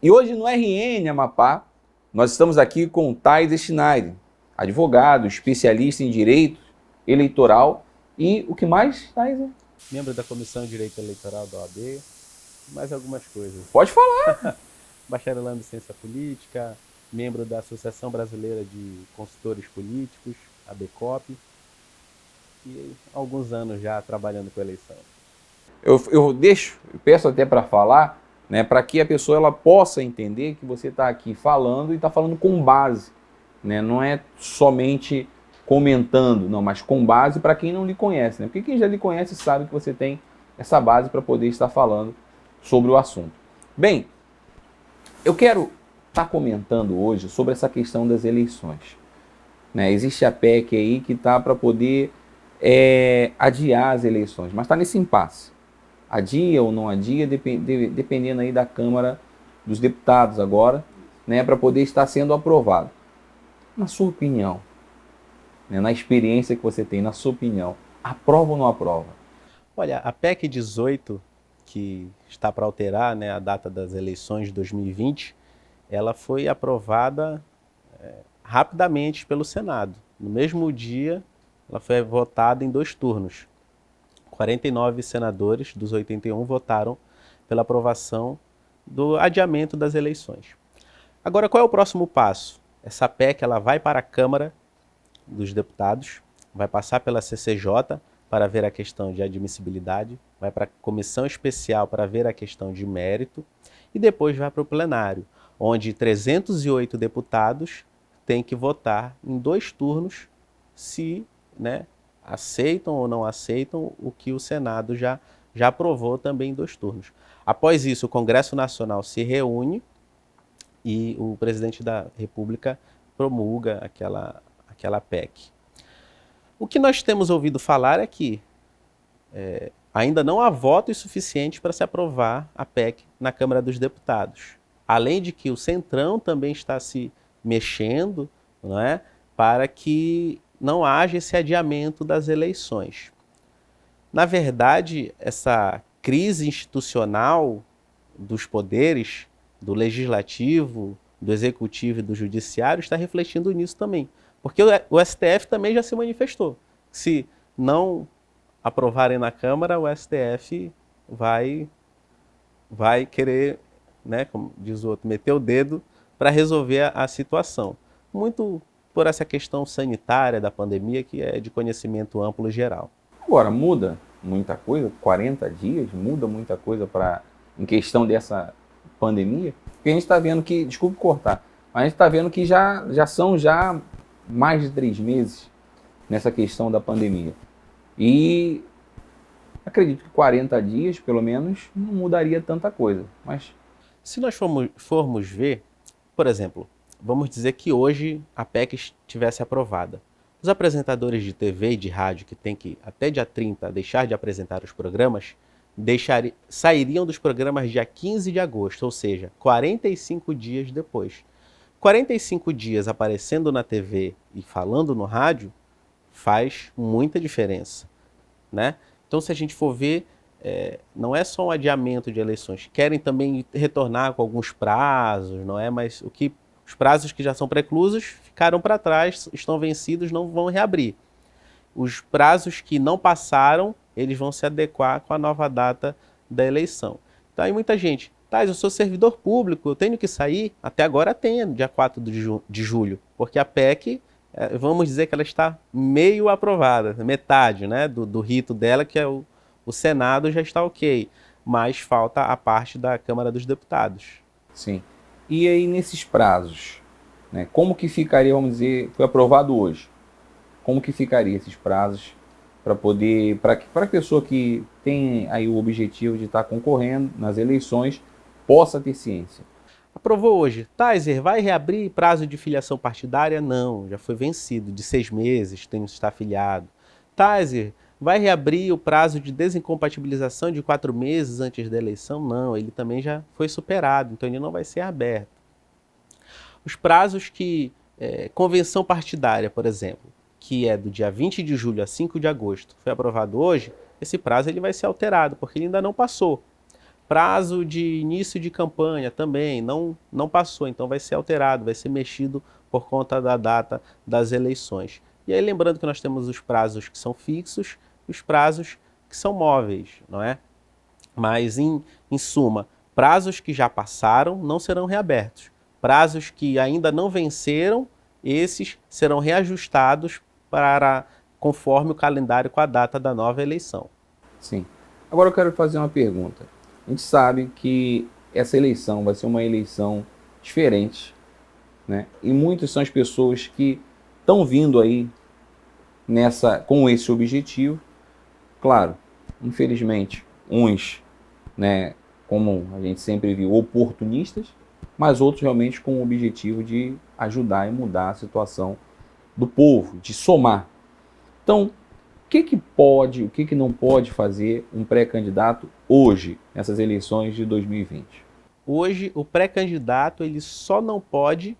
E hoje no RN Amapá, nós estamos aqui com o Thais Schneider, advogado, especialista em direito eleitoral e o que mais, Thais? Membro da Comissão de Direito Eleitoral da OAB, mais algumas coisas. Pode falar. Bacharelando em Ciência Política, membro da Associação Brasileira de Consultores Políticos, a ABCOP, e há alguns anos já trabalhando com eleição. Eu peço até para falar, né, para que a pessoa ela possa entender que você está aqui falando e está falando com base, né, não é somente comentando, não, mas com base para quem não lhe conhece, né, porque quem já lhe conhece sabe que você tem essa base para poder estar falando sobre o assunto. Bem, eu quero estar comentando hoje sobre essa questão das eleições, né, existe a PEC aí que está para poder adiar as eleições, mas está nesse impasse. Adia ou não adia, dependendo aí da Câmara dos Deputados agora, né, para poder estar sendo aprovado. Na sua opinião, né, na experiência que você tem, na sua opinião, aprova ou não aprova? Olha, a PEC 18, que está para alterar, né, a data das eleições de 2020, ela foi aprovada rapidamente pelo Senado. No mesmo dia, ela foi votada em 2 turnos. 49 senadores dos 81 votaram pela aprovação do adiamento das eleições. Agora, qual é o próximo passo? Essa PEC ela vai para a Câmara dos Deputados, vai passar pela CCJ para ver a questão de admissibilidade, vai para a Comissão Especial para ver a questão de mérito e depois vai para o plenário, onde 308 deputados têm que votar em 2 turnos se, né, aceitam ou não aceitam o que o Senado já aprovou também em 2 turnos. Após isso, o Congresso Nacional se reúne e o presidente da República promulga aquela PEC. O que nós temos ouvido falar é que ainda não há votos suficientes para se aprovar a PEC na Câmara dos Deputados. Além de que o Centrão também está se mexendo, não é, para que não haja esse adiamento das eleições. Na verdade, essa crise institucional dos poderes, do legislativo, do executivo e do judiciário, está refletindo nisso também. Porque o STF também já se manifestou. Se não aprovarem na Câmara, o STF vai querer, né, como diz o outro, meter o dedo para resolver a situação. Muito por essa questão sanitária da pandemia, que é de conhecimento amplo e geral. Agora, muda muita coisa? 40 dias muda muita coisa em questão dessa pandemia? Porque a gente está vendo que, desculpe cortar, mas a gente está vendo que já são mais de 3 meses nessa questão da pandemia. E acredito que 40 dias, pelo menos, não mudaria tanta coisa. Mas se nós formos ver, por exemplo, vamos dizer que hoje a PEC estivesse aprovada. Os apresentadores de TV e de rádio que têm que, até dia 30, deixar de apresentar os programas, sairiam dos programas dia 15 de agosto, ou seja, 45 dias depois. 45 dias aparecendo na TV e falando no rádio faz muita diferença, né? Então, se a gente for ver, não é só um adiamento de eleições, querem também retornar com alguns prazos, não é? Mas os prazos que já são preclusos ficaram para trás, estão vencidos, não vão reabrir. Os prazos que não passaram, eles vão se adequar com a nova data da eleição. Então, aí muita gente, eu sou servidor público, eu tenho que sair? Até agora tem, dia 4 de julho, porque a PEC, vamos dizer que ela está meio aprovada, metade, né, do rito dela, que é o Senado já está ok, mas falta a parte da Câmara dos Deputados. sim. E aí, nesses prazos, né, como que ficaria, vamos dizer, foi aprovado hoje, como que ficaria esses prazos para a pessoa que tem aí o objetivo de estar concorrendo nas eleições possa ter ciência? Aprovou hoje. Thaiser, vai reabrir prazo de filiação partidária? Não, já foi vencido, de 6 meses, tem que estar afiliado. Thaiser, vai reabrir o prazo de desincompatibilização de 4 meses antes da eleição? Não, ele também já foi superado, então ele não vai ser aberto. Os prazos que, convenção partidária, por exemplo, que é do dia 20 de julho a 5 de agosto, foi aprovado hoje, esse prazo ele vai ser alterado, porque ele ainda não passou. Prazo de início de campanha também não passou, então vai ser alterado, vai ser mexido por conta da data das eleições. E aí lembrando que nós temos os prazos que são fixos e os prazos que são móveis, não é? Mas em suma, prazos que já passaram não serão reabertos. Prazos que ainda não venceram, esses serão reajustados para conforme o calendário com a data da nova eleição. Sim. Agora eu quero fazer uma pergunta. A gente sabe que essa eleição vai ser uma eleição diferente, né? E muitas são as pessoas que estão vindo aí com esse objetivo. Claro, infelizmente, uns, né, como a gente sempre viu, oportunistas, mas outros realmente com o objetivo de ajudar e mudar a situação do povo, de somar. Então, o que pode, o que não pode fazer um pré-candidato hoje, nessas eleições de 2020? Hoje, o pré-candidato ele só não pode,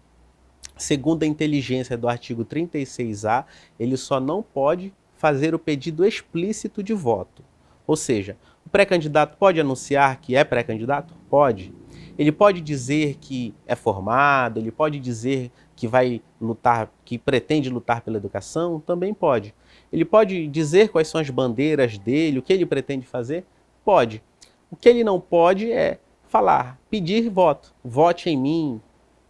segundo a inteligência do artigo 36A, ele só não pode fazer o pedido explícito de voto. Ou seja, o pré-candidato pode anunciar que é pré-candidato? Pode. Ele pode dizer que é formado, ele pode dizer que vai lutar, que pretende lutar pela educação? Também pode. Ele pode dizer quais são as bandeiras dele, o que ele pretende fazer? Pode. O que ele não pode é falar, pedir voto. Vote em mim,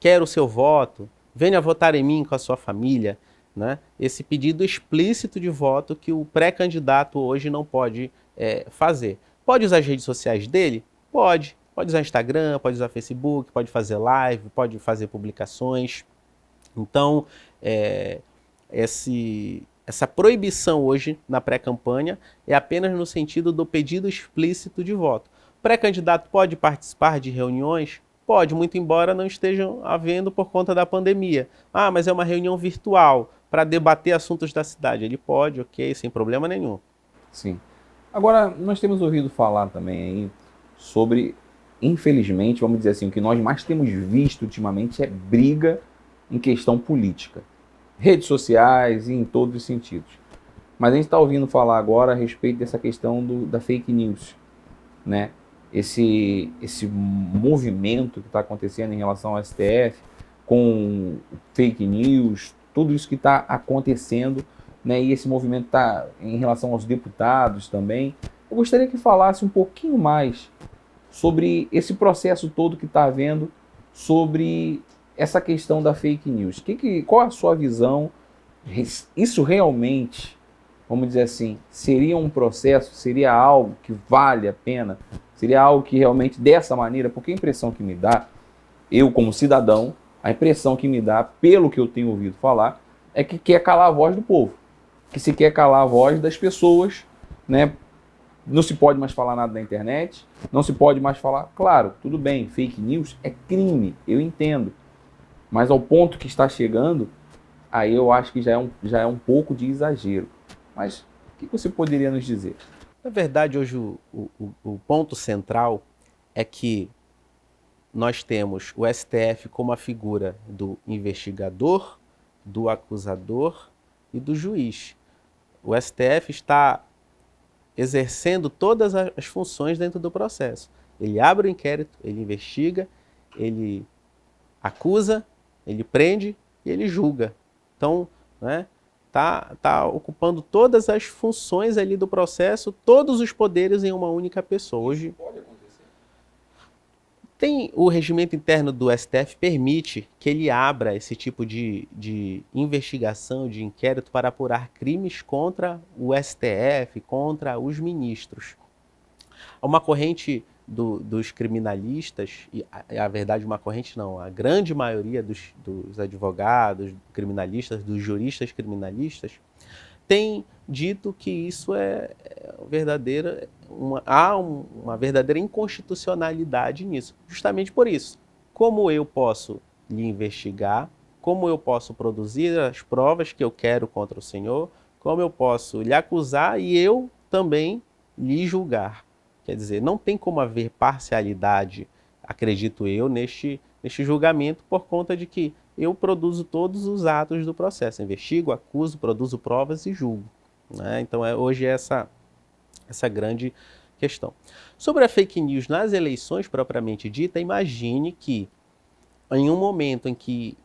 quero o seu voto, venha votar em mim com a sua família. Né? Esse pedido explícito de voto que o pré-candidato hoje não pode fazer. Pode usar as redes sociais dele? Pode. Pode usar Instagram, pode usar Facebook, pode fazer live, pode fazer publicações. Então, essa proibição hoje na pré-campanha é apenas no sentido do pedido explícito de voto. O pré-candidato pode participar de reuniões? Pode, muito embora não estejam havendo por conta da pandemia. Ah, mas é uma reunião virtual para debater assuntos da cidade. Ele pode, ok, sem problema nenhum. Sim. Agora, nós temos ouvido falar também aí sobre, infelizmente, vamos dizer assim, o que nós mais temos visto ultimamente é briga em questão política. Redes sociais e em todos os sentidos. Mas a gente está ouvindo falar agora a respeito dessa questão da fake news, né? Esse movimento que está acontecendo em relação ao STF, com fake news, tudo isso que está acontecendo, né? E esse movimento está em relação aos deputados também. Eu gostaria que falasse um pouquinho mais sobre esse processo todo que está havendo, sobre essa questão da fake news. Qual a sua visão? Isso realmente, vamos dizer assim, seria um processo, seria algo que vale a pena? Seria algo que realmente, dessa maneira, porque a impressão que me dá, eu como cidadão, a impressão que me dá, pelo que eu tenho ouvido falar, é que quer calar a voz do povo. Que se quer calar a voz das pessoas, né? Não se pode mais falar nada na internet, não se pode mais falar... Claro, tudo bem, fake news é crime, eu entendo. Mas ao ponto que está chegando, aí eu acho que já é um pouco de exagero. Mas o que você poderia nos dizer? Na verdade, hoje o ponto central é que nós temos o STF como a figura do investigador, do acusador e do juiz. O STF está exercendo todas as funções dentro do processo. Ele abre o inquérito, ele investiga, ele acusa, ele prende e ele julga. Então, né, tá ocupando todas as funções ali do processo, todos os poderes em uma única pessoa. Hoje pode acontecer. Tem o regimento interno do STF permite que ele abra esse tipo de investigação, de inquérito para apurar crimes contra o STF, contra os ministros. Uma corrente dos criminalistas, e a verdade uma corrente não, a grande maioria dos advogados criminalistas, dos juristas criminalistas, tem dito que isso há uma verdadeira inconstitucionalidade nisso. Justamente por isso. Como eu posso lhe investigar, como eu posso produzir as provas que eu quero contra o senhor, como eu posso lhe acusar e eu também lhe julgar. Quer dizer, não tem como haver parcialidade, acredito eu, neste julgamento por conta de que eu produzo todos os atos do processo. Investigo, acuso, produzo provas e julgo. Né? Então, hoje é essa grande questão. Sobre a fake news nas eleições propriamente dita, imagine que em um momento em que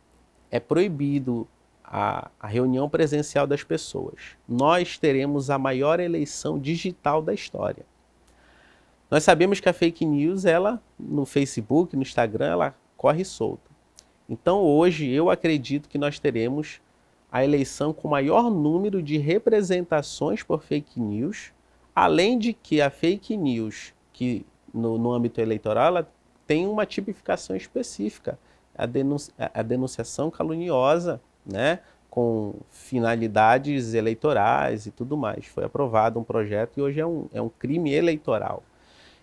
é proibido a reunião presencial das pessoas, nós teremos a maior eleição digital da história. Nós sabemos que a fake news, ela, no Facebook, no Instagram, ela corre solta. Então hoje eu acredito que nós teremos a eleição com o maior número de representações por fake news, além de que a fake news, que no âmbito eleitoral, ela tem uma tipificação específica, a denunciação caluniosa, né, com finalidades eleitorais e tudo mais. Foi aprovado um projeto e hoje é um crime eleitoral.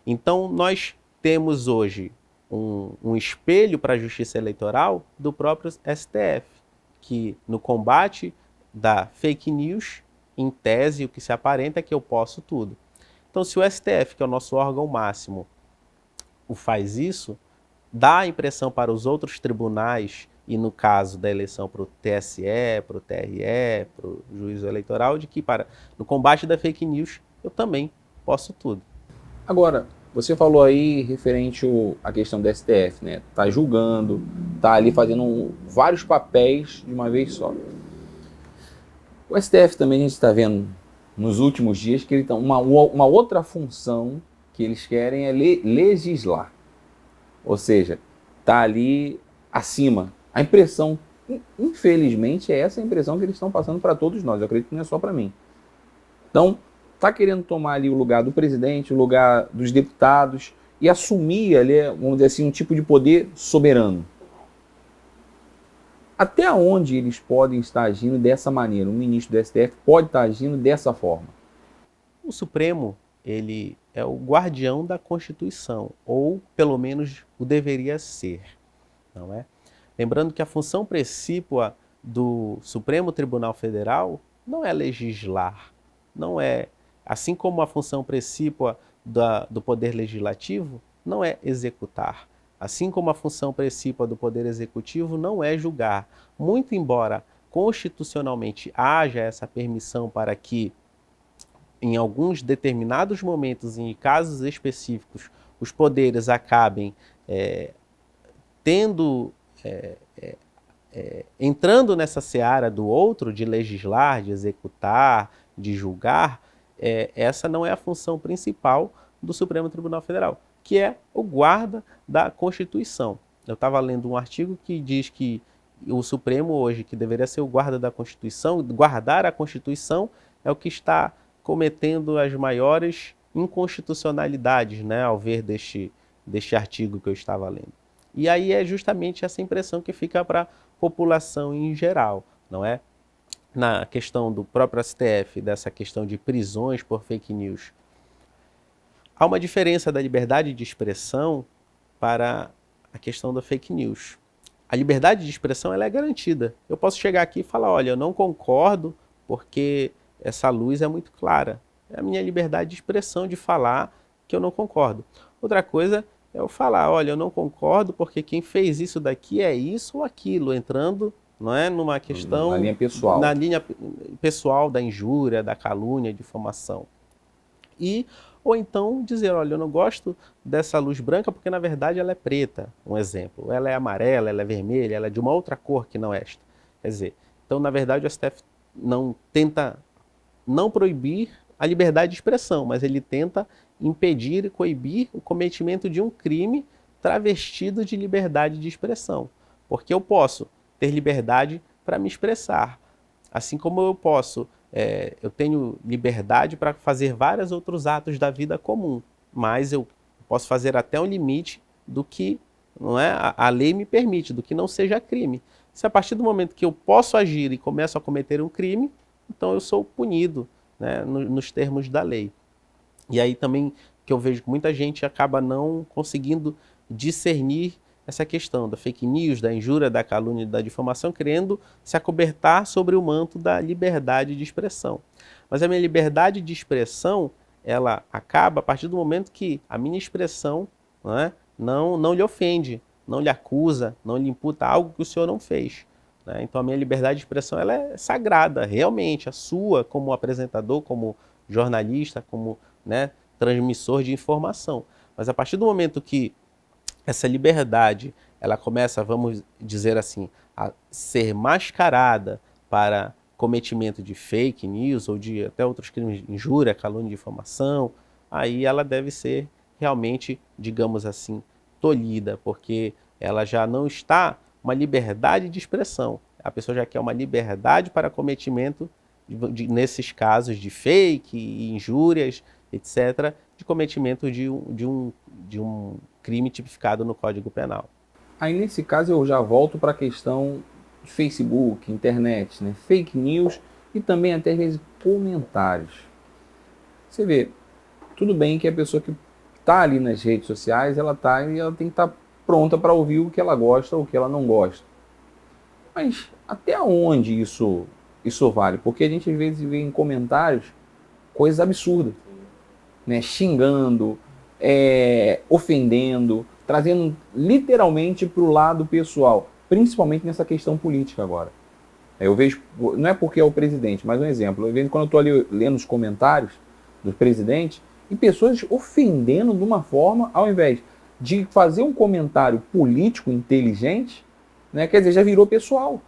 Então nós temos hoje um espelho para a justiça eleitoral do próprio STF, que no combate da fake news, em tese, o que se aparenta é que eu posso tudo. Então, se o STF, que é o nosso órgão máximo, o faz isso, dá a impressão para os outros tribunais, e no caso da eleição para o TSE, para o TRE, para o juízo eleitoral, de que no combate da fake news eu também posso tudo. Agora, você falou aí referente à questão do STF, né? Tá julgando, tá ali fazendo vários papéis de uma vez só. O STF também a gente está vendo nos últimos dias que ele tem uma outra função que eles querem é legislar. Ou seja, tá ali acima. A impressão, infelizmente, é essa a impressão que eles estão passando para todos nós. Eu acredito que não é só para mim. Então, está querendo tomar ali o lugar do presidente, o lugar dos deputados e assumir ali, vamos dizer assim, um tipo de poder soberano. Até onde eles podem estar agindo dessa maneira? O ministro do STF pode estar agindo dessa forma? O Supremo, ele é o guardião da Constituição, ou pelo menos o deveria ser, não é? Lembrando que a função precípua do Supremo Tribunal Federal não é legislar, não é, assim como a função precípua do Poder Legislativo não é executar. Assim como a função precípua do Poder Executivo não é julgar, muito embora constitucionalmente haja essa permissão para que, em alguns determinados momentos, em casos específicos, os poderes acabem entrando nessa seara do outro, de legislar, de executar, de julgar, essa não é a função principal do Supremo Tribunal Federal, que é o guarda da Constituição. Eu estava lendo um artigo que diz que o Supremo hoje, que deveria ser o guarda da Constituição, guardar a Constituição, é o que está cometendo as maiores inconstitucionalidades, né, ao ver deste artigo que eu estava lendo. E aí é justamente essa impressão que fica para a população em geral, não é? Na questão do próprio STF, dessa questão de prisões por fake news, há uma diferença da liberdade de expressão para a questão da fake news. A liberdade de expressão ela é garantida. Eu posso chegar aqui e falar, olha, eu não concordo porque essa luz é muito clara. É a minha liberdade de expressão de falar que eu não concordo. Outra coisa é eu falar, olha, eu não concordo porque quem fez isso daqui é isso ou aquilo, entrando, não é, numa questão... Na linha pessoal. Na linha pessoal da injúria, da calúnia, difamação. Ou então dizer, olha, eu não gosto dessa luz branca porque na verdade ela é preta, um exemplo. Ela é amarela, ela é vermelha, ela é de uma outra cor que não esta. Quer dizer, então na verdade o STF tenta não proibir a liberdade de expressão, mas ele tenta impedir e coibir o cometimento de um crime travestido de liberdade de expressão. Porque eu posso ter liberdade para me expressar, assim como eu posso... eu tenho liberdade para fazer vários outros atos da vida comum, mas eu posso fazer até um limite do que não é, a lei me permite, do que não seja crime. Se a partir do momento que eu posso agir e começo a cometer um crime, então eu sou punido, né, nos termos da lei. E aí também que eu vejo que muita gente acaba não conseguindo discernir essa questão da fake news, da injúria, da calúnia e da difamação, querendo se acobertar sobre o manto da liberdade de expressão. Mas a minha liberdade de expressão, ela acaba a partir do momento que a minha expressão não lhe ofende, não lhe acusa, não lhe imputa algo que o senhor não fez. Né? Então a minha liberdade de expressão ela é sagrada, realmente, a sua como apresentador, como jornalista, como, né, transmissor de informação. Mas a partir do momento que essa liberdade ela começa, vamos dizer assim, a ser mascarada para cometimento de fake news ou de até outros crimes de injúria, calúnia e difamação, aí ela deve ser realmente, digamos assim, tolhida, porque ela já não está uma liberdade de expressão. A pessoa já quer uma liberdade para cometimento, nesses casos de fake, injúrias, etc., de cometimento de um crime tipificado no Código Penal. Aí, nesse caso, eu já volto para a questão de Facebook, internet, né? Fake news e também, até às vezes, comentários. Você vê, tudo bem que a pessoa que está ali nas redes sociais, ela tem que estar pronta para ouvir o que ela gosta ou o que ela não gosta. Mas até onde isso vale? Porque a gente às vezes vê em comentários coisas absurdas, né? Xingando, ofendendo, trazendo literalmente para o lado pessoal, principalmente nessa questão política agora. Eu vejo, não é porque é o presidente, mas um exemplo, eu vejo quando eu estou ali lendo os comentários do presidente, e pessoas ofendendo de uma forma, ao invés de fazer um comentário político inteligente, né, quer dizer, já virou pessoal.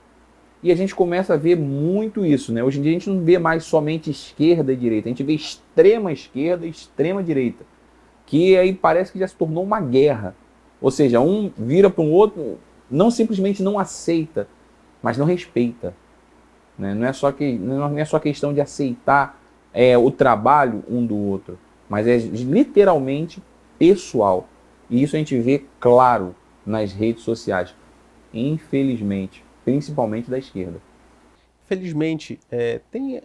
E a gente começa a ver muito isso, né? Hoje em dia a gente não vê mais somente esquerda e direita, a gente vê extrema esquerda e extrema direita, que aí parece que já se tornou uma guerra. Ou seja, um vira para um outro, não simplesmente não aceita, mas não respeita. Né? Não é só questão de aceitar o trabalho um do outro, mas é literalmente pessoal. E isso a gente vê claro nas redes sociais, infelizmente, principalmente da esquerda. Felizmente, tem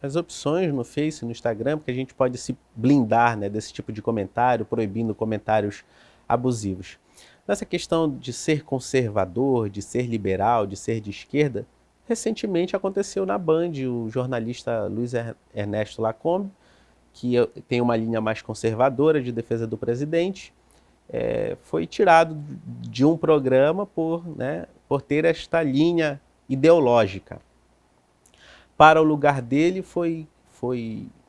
as opções no Face, no Instagram, que a gente pode se blindar, né, desse tipo de comentário, proibindo comentários abusivos. Nessa questão de ser conservador, de ser liberal, de ser de esquerda, recentemente aconteceu na Band, o jornalista Luiz Ernesto Lacombe, que tem uma linha mais conservadora de defesa do presidente, foi tirado de um programa por ter esta linha ideológica. Para o lugar dele foi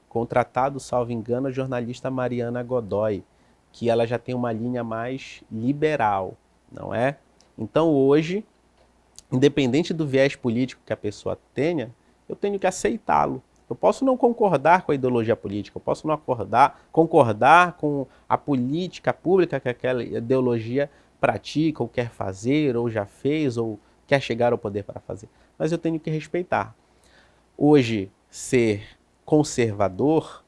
contratado, salvo engano, a jornalista Mariana Godoy, que ela já tem uma linha mais liberal, não é? Então hoje, independente do viés político que a pessoa tenha, eu tenho que aceitá-lo. Eu posso não concordar com a ideologia política, eu posso não concordar com a política pública que aquela ideologia pratica, ou quer fazer, ou já fez, ou quer chegar ao poder para fazer. Mas eu tenho que respeitar. Hoje, ser conservador,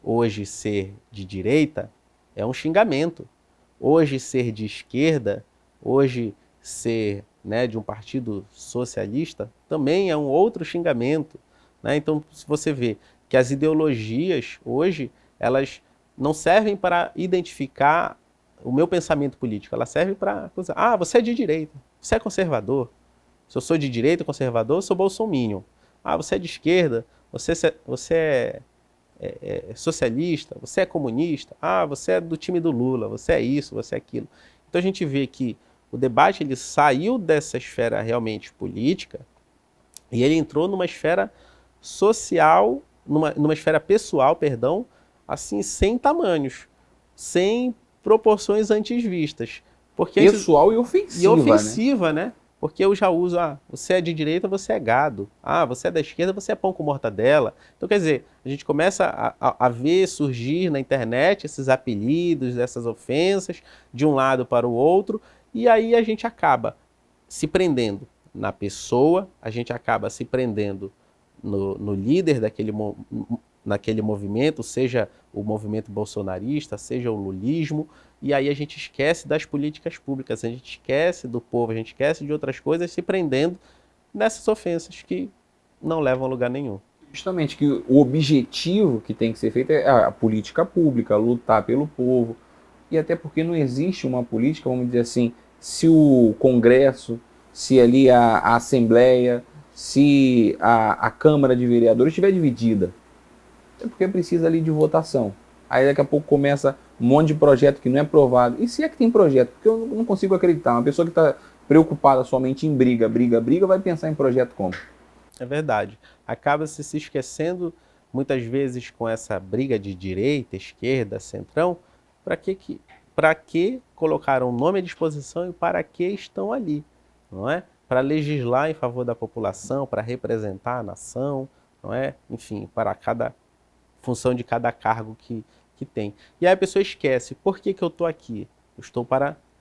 hoje ser de direita, é um xingamento. Hoje ser de esquerda, hoje ser de um partido socialista, também é um outro xingamento. Então, se você vê que as ideologias hoje, elas não servem para identificar o meu pensamento político, elas servem para... você é de direita, você é conservador. Se eu sou de direita, conservador, eu sou bolsominion. Você é de esquerda, você é socialista, você é comunista, você é do time do Lula, você é isso, você é aquilo. Então a gente vê que o debate ele saiu dessa esfera realmente política e ele entrou numa esfera social, numa esfera pessoal, perdão, assim, sem tamanhos, sem proporções antes vistas. Pessoal e ofensiva. E ofensiva, né? Porque eu já uso, você é de direita, você é gado. Você é da esquerda, você é pão com mortadela. Então, quer dizer, a gente começa a ver surgir na internet esses apelidos, essas ofensas, de um lado para o outro, e aí a gente acaba se prendendo na pessoa, a gente acaba se prendendo no líder naquele movimento, seja o movimento bolsonarista, seja o lulismo, e aí a gente esquece das políticas públicas, a gente esquece do povo, a gente esquece de outras coisas, se prendendo nessas ofensas que não levam a lugar nenhum. Justamente que o objetivo que tem que ser feito é a política pública, lutar pelo povo, e até porque não existe uma política, vamos dizer assim, se o Congresso, se ali a Assembleia, se a Câmara de Vereadores estiver dividida, é porque precisa ali de votação. Aí daqui a pouco começa um monte de projeto que não é aprovado. E se é que tem projeto? Porque eu não consigo acreditar. Uma pessoa que está preocupada somente em briga, vai pensar em projeto como? É verdade. Acaba-se se esquecendo muitas vezes com essa briga de direita, esquerda, centrão, para que colocaram o nome à disposição e para que estão ali, não é? Para legislar em favor da população, para representar a nação, não é? Enfim, para cada função de cada cargo que tem. E aí a pessoa esquece, por que eu estou aqui? Eu estou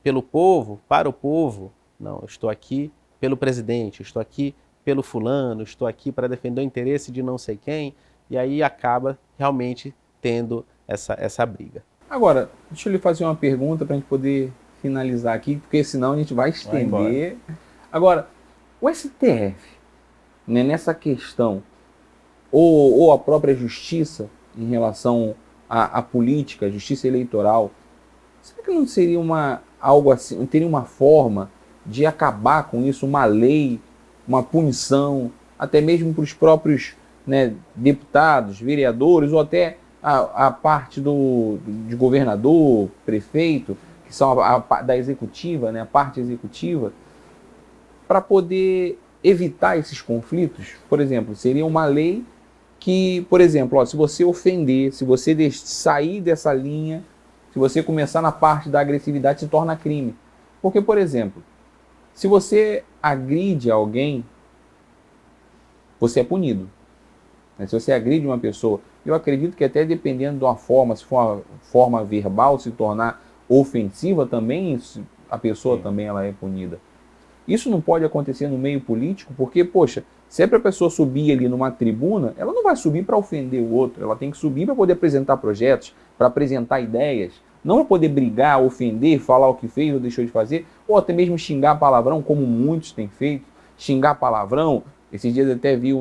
pelo povo, para o povo? Não, eu estou aqui pelo presidente, eu estou aqui pelo fulano, estou aqui para defender o interesse de não sei quem, e aí acaba realmente tendo essa briga. Agora, deixa eu lhe fazer uma pergunta para a gente poder finalizar aqui, porque senão a gente vai estender. Agora, o STF, né, nessa questão, ou a própria justiça em relação à política, justiça eleitoral, será que não seria algo assim, não teria uma forma de acabar com isso, uma lei, uma punição, até mesmo para os próprios, né, deputados, vereadores, ou até a parte de governador, prefeito, que são da executiva, né, a parte executiva, para poder evitar esses conflitos? Por exemplo, seria uma lei que, por exemplo, se você ofender, se você sair dessa linha, se você começar na parte da agressividade, se torna crime. Porque, por exemplo, se você agride alguém, você é punido. Se você agride uma pessoa, eu acredito que até dependendo de uma forma, se for uma forma verbal se tornar ofensiva também, a pessoa também ela é punida. Isso não pode acontecer no meio político, porque, poxa, se é para a pessoa subir ali numa tribuna, ela não vai subir para ofender o outro, ela tem que subir para poder apresentar projetos, para apresentar ideias, não para poder brigar, ofender, falar o que fez ou deixou de fazer, ou até mesmo xingar palavrão, como muitos têm feito, xingar palavrão. Esses dias eu até vi,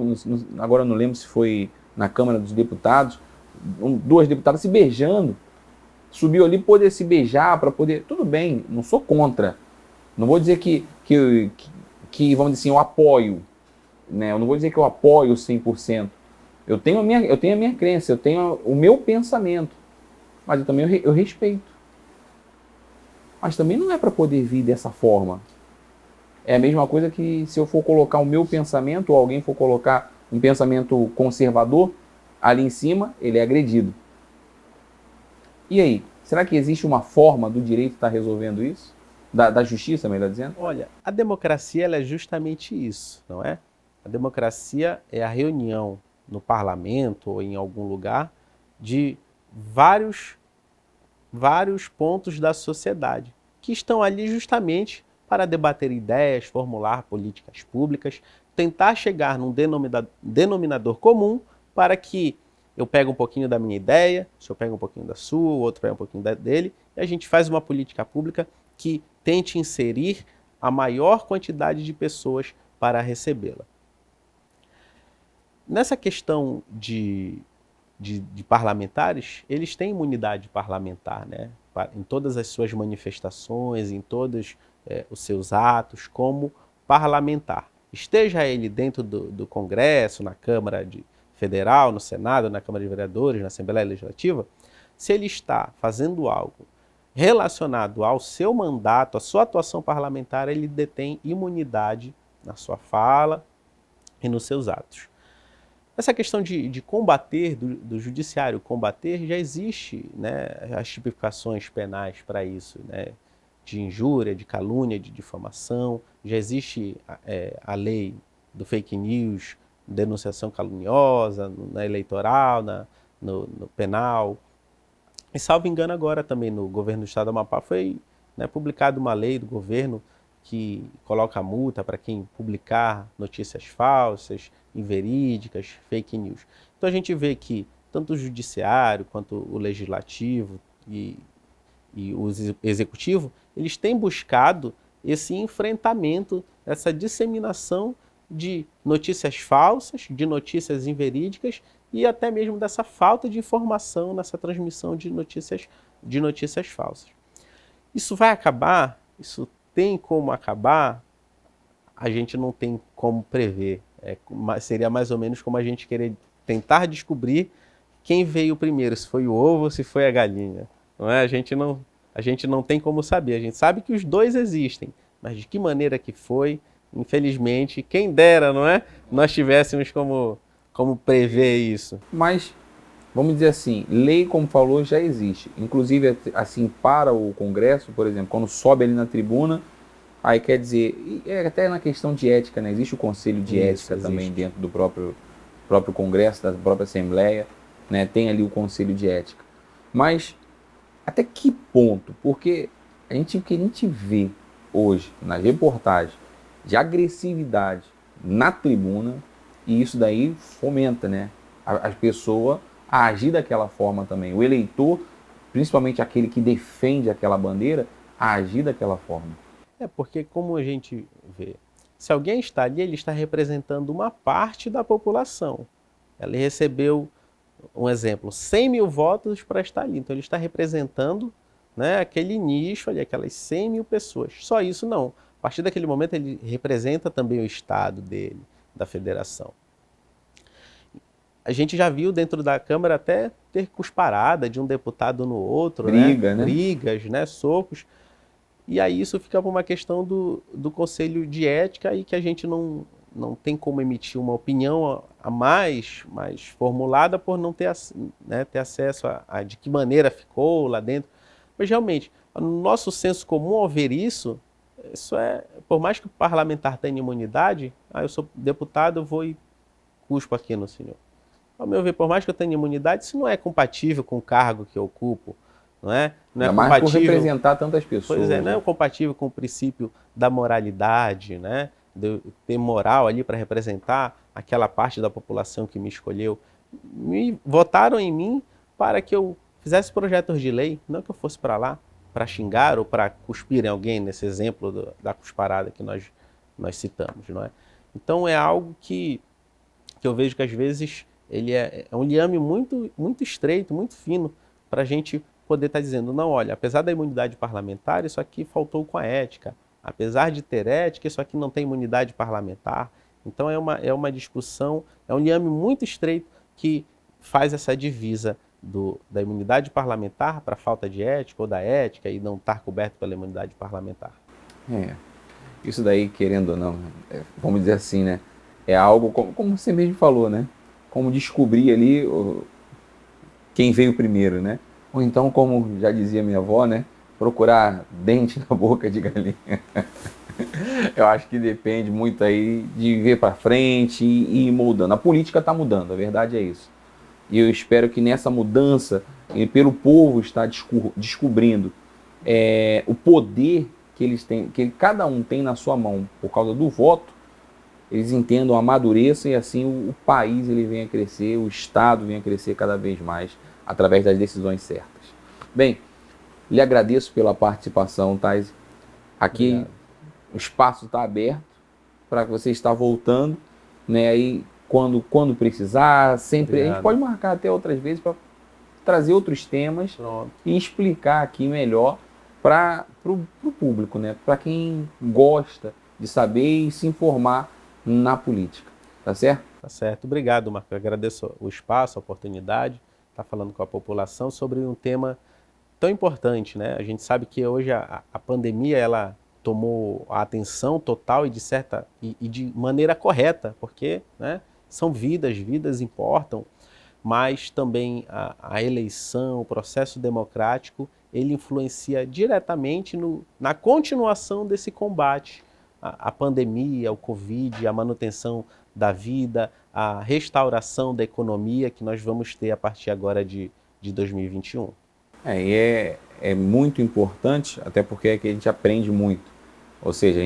agora não lembro se foi na Câmara dos Deputados, duas deputadas se beijando, subiu ali para poder se beijar, para poder... Tudo bem, não sou contra, não vou dizer que vamos dizer assim, eu apoio, né? Eu não vou dizer que eu apoio 100%. Eu tenho a minha crença, eu tenho o meu pensamento, mas eu também eu respeito. Mas também não é para poder vir dessa forma. É a mesma coisa que se eu for colocar o meu pensamento, ou alguém for colocar um pensamento conservador, ali em cima, ele é agredido. E aí, será que existe uma forma do direito estar resolvendo isso? Da justiça, melhor dizendo? Olha, a democracia ela é justamente isso, não é? A democracia é a reunião no parlamento ou em algum lugar de vários pontos da sociedade que estão ali justamente para debater ideias, formular políticas públicas, tentar chegar num denominador comum para que eu pegue um pouquinho da minha ideia, o senhor pega um pouquinho da sua, o outro pega um pouquinho dele, e a gente faz uma política pública que tente inserir a maior quantidade de pessoas para recebê-la. Nessa questão de parlamentares, eles têm imunidade parlamentar, né? Em todas as suas manifestações, em todos os seus atos como parlamentar. Esteja ele dentro do Congresso, na Câmara Federal, no Senado, na Câmara de Vereadores, na Assembleia Legislativa, se ele está fazendo algo relacionado ao seu mandato, à sua atuação parlamentar, ele detém imunidade na sua fala e nos seus atos. Essa questão de combater, do judiciário combater, já existe, né, as tipificações penais para isso, né, de injúria, de calúnia, de difamação, já existe a lei do fake news, denunciação caluniosa, na eleitoral, no penal. E, salvo engano, agora também no governo do estado do Amapá foi, né, publicada uma lei do governo que coloca multa para quem publicar notícias falsas, inverídicas, fake news. Então a gente vê que tanto o judiciário quanto o legislativo e o executivo, eles têm buscado esse enfrentamento, essa disseminação de notícias falsas, de notícias inverídicas e até mesmo dessa falta de informação nessa transmissão de notícias falsas. Isso vai acabar? Isso tem como acabar? A gente não tem como prever. Seria mais ou menos como a gente querer tentar descobrir quem veio primeiro, se foi o ovo ou se foi a galinha. Não é? A gente não tem como saber. A gente sabe que os dois existem, mas de que maneira que foi, infelizmente, quem dera, não é? Nós tivéssemos como como prever isso. Mas, vamos dizer assim, lei, como falou, já existe. Inclusive, assim, para o Congresso, por exemplo, quando sobe ali na tribuna, aí quer dizer, até na questão de ética, né? Existe o Conselho de Ética também dentro do próprio Congresso, da própria Assembleia, né? Tem ali o Conselho de Ética. Mas, até que ponto? Porque o que a gente vê hoje nas reportagens de agressividade na tribuna, e isso daí fomenta, né, as pessoas a agir daquela forma também. O eleitor, principalmente aquele que defende aquela bandeira, a agir daquela forma. Porque como a gente vê, se alguém está ali, ele está representando uma parte da população. Ele recebeu, um exemplo, 100 mil votos para estar ali. Então ele está representando, né, aquele nicho ali, aquelas 100 mil pessoas. Só isso não. A partir daquele momento ele representa também o estado dele, da federação. A gente já viu dentro da Câmara até ter cusparada de um deputado no outro, Briga, né? Brigas, né, socos. E aí isso fica por uma questão do Conselho de Ética e que a gente não tem como emitir uma opinião a mais formulada por não ter, né, ter acesso a de que maneira ficou lá dentro. Mas realmente, no nosso senso comum, ao ver isso é, por mais que o parlamentar tenha imunidade, eu sou deputado, eu vou e cuspo aqui no senhor. Ao meu ver, por mais que eu tenha imunidade, isso não é compatível com o cargo que eu ocupo. Não é mais por representar tantas pessoas. Pois é, não é compatível com o princípio da moralidade, né? De ter moral ali para representar aquela parte da população que me escolheu. Votaram em mim para que eu fizesse projetos de lei, não que eu fosse para lá para xingar ou para cuspir em alguém, nesse exemplo da cusparada que nós citamos, não é? Então é algo que eu vejo que às vezes ele é um liame muito, muito estreito, muito fino, para a gente poder estar dizendo, não, olha, apesar da imunidade parlamentar, isso aqui faltou com a ética. Apesar de ter ética, isso aqui não tem imunidade parlamentar. Então é uma discussão, é um liame muito estreito que faz essa divisa da imunidade parlamentar para a falta de ética ou da ética e não estar coberto pela imunidade parlamentar. Isso daí, querendo ou não, vamos dizer assim, né? É algo, como você mesmo falou, né? Como descobrir ali quem veio primeiro, né? Ou então, como já dizia minha avó, né? Procurar dente na boca de galinha. Eu acho que depende muito aí de ver para frente e ir moldando. A política está mudando, a verdade é isso. E eu espero que nessa mudança, pelo povo estar descobrindo o poder que eles têm, que cada um tem na sua mão por causa do voto, eles entendam, amadureçam e assim o país ele venha a crescer, o Estado venha a crescer cada vez mais através das decisões certas. Bem, lhe agradeço pela participação, Thais. Aqui obrigado. O espaço está aberto para que você está voltando, né? Aí quando precisar, sempre obrigado. A gente pode marcar até outras vezes para trazer outros temas. Pronto. E explicar aqui melhor para o público, né? Para quem gosta de saber e se informar na política, tá certo? Tá certo. Obrigado, Marco. Eu agradeço o espaço, a oportunidade, estar falando com a população sobre um tema tão importante, né? A gente sabe que hoje a pandemia ela tomou a atenção total e de maneira correta, porque, né, são vidas importam, mas também a eleição, o processo democrático, ele influencia diretamente na continuação desse combate à pandemia, ao Covid, a manutenção da vida, a restauração da economia que nós vamos ter a partir agora de 2021. É muito importante, até porque é que a gente aprende muito. Ou seja,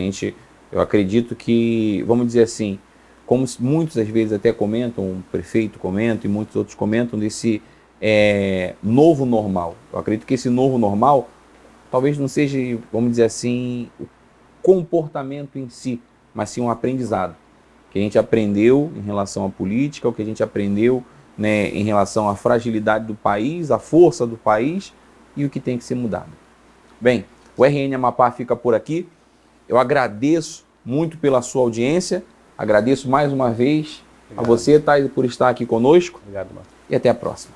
eu acredito que, vamos dizer assim, como muitos às vezes até comentam, o prefeito comenta e muitos outros comentam desse novo normal. Eu acredito que esse novo normal talvez não seja, vamos dizer assim, o comportamento em si, mas sim um aprendizado. O que a gente aprendeu em relação à política, o que a gente aprendeu, né, em relação à fragilidade do país, à força do país e o que tem que ser mudado. Bem, o RN Amapá fica por aqui. Eu agradeço muito pela sua audiência, agradeço mais uma vez obrigado. A você, Thais, por estar aqui conosco. Obrigado, Marcos. E até a próxima.